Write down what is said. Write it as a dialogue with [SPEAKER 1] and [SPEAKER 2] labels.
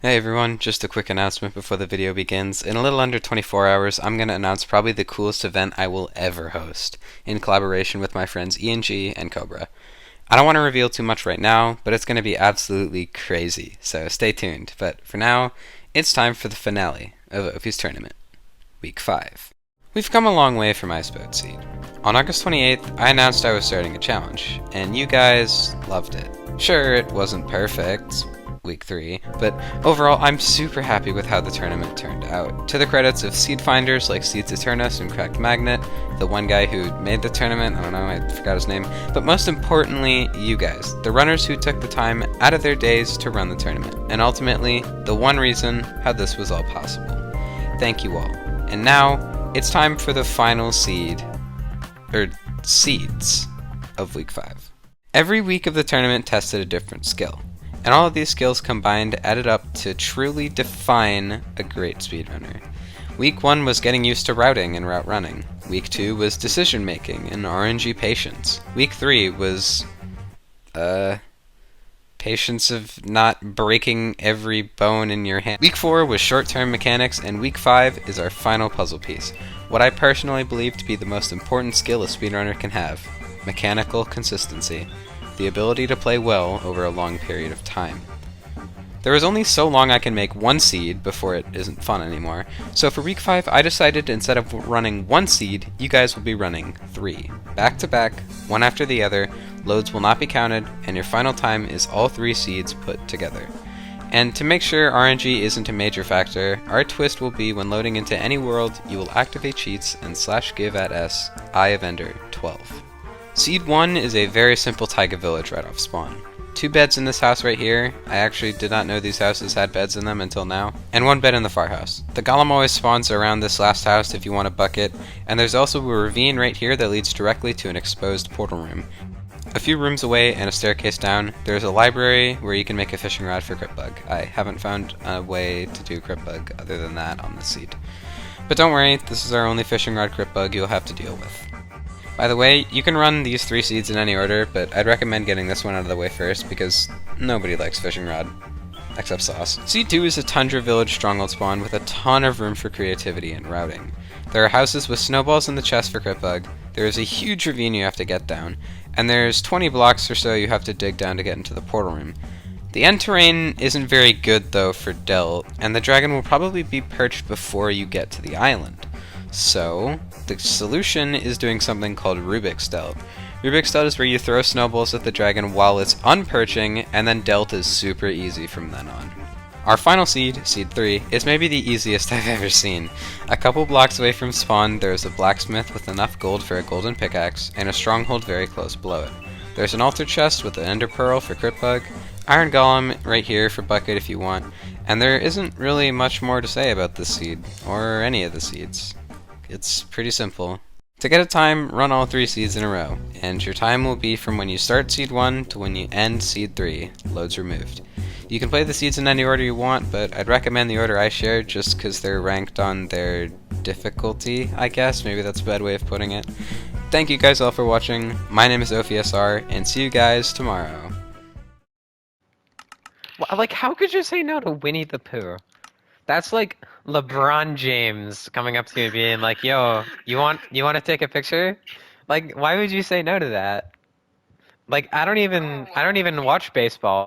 [SPEAKER 1] Hey everyone, just a quick announcement before the video begins. In a little under 24 hours, I'm going to announce probably the coolest event I will ever host, in collaboration with my friends ENG and Cobra. I don't want to reveal too much right now, but it's going to be absolutely crazy, so stay tuned. But for now, it's time for the finale of Ophie's tournament, Week 5. We've come a long way from Iceboat Seed. On August 28th, I announced I was starting a challenge, and you guys loved it. Sure, it wasn't perfect, Week 3, but overall I'm super happy with how the tournament turned out. To the credits of seed finders like Seeds Eternus and Cracked Magnet, the one guy who made the tournament, I don't know, I forgot his name, but most importantly, you guys, the runners who took the time out of their days to run the tournament, and ultimately, the one reason how this was all possible. Thank you all. And now, it's time for the final seeds of Week 5. Every week of the tournament tested a different skill, and all of these skills combined added up to truly define a great speedrunner. Week 1 was getting used to routing and route running. Week 2 was decision making and RNG patience. Week 3 was, patience of not breaking every bone in your hand. Week 4 was short-term mechanics, and Week 5 is our final puzzle piece. What I personally believe to be the most important skill a speedrunner can have: mechanical consistency. The ability to play well over a long period of time. There is only so long I can make one seed before it isn't fun anymore, so for Week 5 I decided instead of running one seed, you guys will be running 3. Back to back, one after the other, loads will not be counted, and your final time is all 3 seeds put together. And to make sure RNG isn't a major factor, our twist will be when loading into any world, you will activate cheats and /give at S, Eye of Ender 12. Seed 1 is a very simple taiga village right off spawn. 2 beds in this house right here. I actually did not know these houses had beds in them until now. And 1 bed in the far house. The golem always spawns around this last house if you want a bucket, and there's also a ravine right here that leads directly to an exposed portal room. A few rooms away and a staircase down, there's a library where you can make a fishing rod for crypt bug. I haven't found a way to do crypt bug other than that on this seed. But don't worry, this is our only fishing rod crypt bug you'll have to deal with. By the way, you can run these 3 seeds in any order, but I'd recommend getting this one out of the way first because nobody likes fishing rod, except Sauce. Seed 2 is a tundra village stronghold spawn with a ton of room for creativity and routing. There are houses with snowballs in the chest for crypt bug, there is a huge ravine you have to get down, and there's 20 blocks or so you have to dig down to get into the portal room. The end terrain isn't very good though for Delt, and the dragon will probably be perched before you get to the island. So, the solution is doing something called Rubik's Delt. Rubik's Delt is where you throw snowballs at the dragon while it's unperching, and then Delt is super easy from then on. Our final seed, Seed 3, is maybe the easiest I've ever seen. A couple blocks away from spawn, there's a blacksmith with enough gold for a golden pickaxe, and a stronghold very close below it. There's an altar chest with an ender pearl for crypt bug, iron golem right here for bucket if you want, and there isn't really much more to say about this seed, or any of the seeds. It's pretty simple. To get a time, run all 3 seeds in a row, and your time will be from when you start Seed 1 to when you end Seed 3, loads removed. You can play the seeds in any order you want, but I'd recommend the order I shared just because they're ranked on their difficulty, I guess. Maybe that's a bad way of putting it. Thank you guys all for watching. My name is Ophie SR, and see you guys tomorrow.
[SPEAKER 2] Like, how could you say no to Winnie the Pooh? That's like LeBron James coming up to you and being like, "Yo, you want to take a picture?" Like, why would you say no to that? Like, I don't even watch baseball.